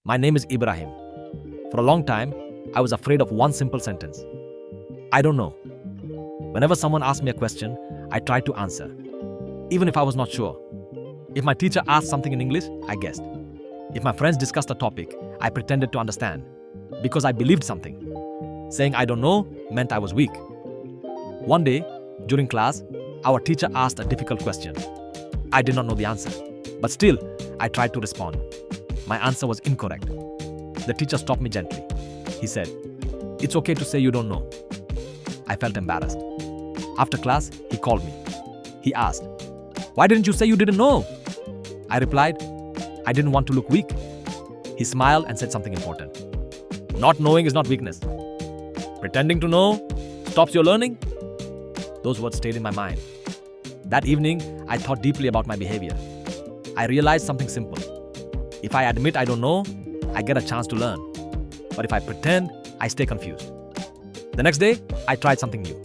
My name is Ibrahim. For a long time, I was afraid of one simple sentence. I don't know. Whenever someone asked me a question, I tried to answer, even if I was not sure. If my teacher asked something in English, I guessed. If my friends discussed a topic, I pretended to understand because I believed something. Saying I don't know meant I was weak. One day, during class, our teacher asked a difficult question. I did not know the answer, but still, I tried to respond. My answer was incorrect. The teacher stopped me gently. He said, "It's okay to say you don't know." I felt embarrassed. After class, he called me. He asked, "Why didn't you say you didn't know?" I replied, "I didn't want to look weak." He smiled and said something important. Not knowing is not weakness. Pretending to know stops your learning. Those words stayed in my mind. That evening, I thought deeply about my behavior. I realized something simple. If I admit I don't know, I get a chance to learn. But if I pretend, I stay confused. The next day, I tried something new.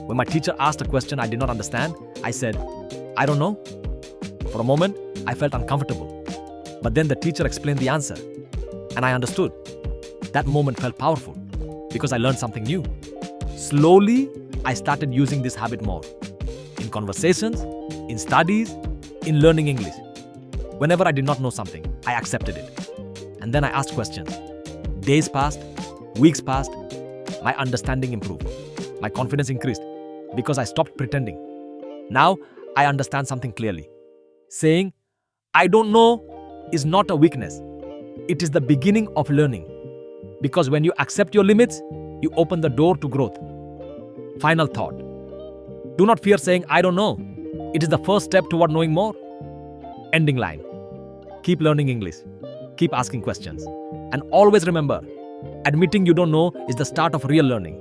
When my teacher asked a question I did not understand, I said, "I don't know." For a moment, I felt uncomfortable. But then the teacher explained the answer, and I understood. That moment felt powerful because I learned something new. Slowly, I started using this habit more. In conversations, in studies, in learning English. Whenever I did not know something, I accepted it. And then I asked questions. Days passed, weeks passed, my understanding improved. My confidence increased because I stopped pretending. Now, I understand something clearly. Saying, "I don't know," is not a weakness. It is the beginning of learning. Because when you accept your limits, you open the door to growth. Final thought. Do not fear saying, "I don't know." It is the first step toward knowing more. Ending line. Keep learning English. Keep asking questions. And always remember, admitting you don't know is the start of real learning.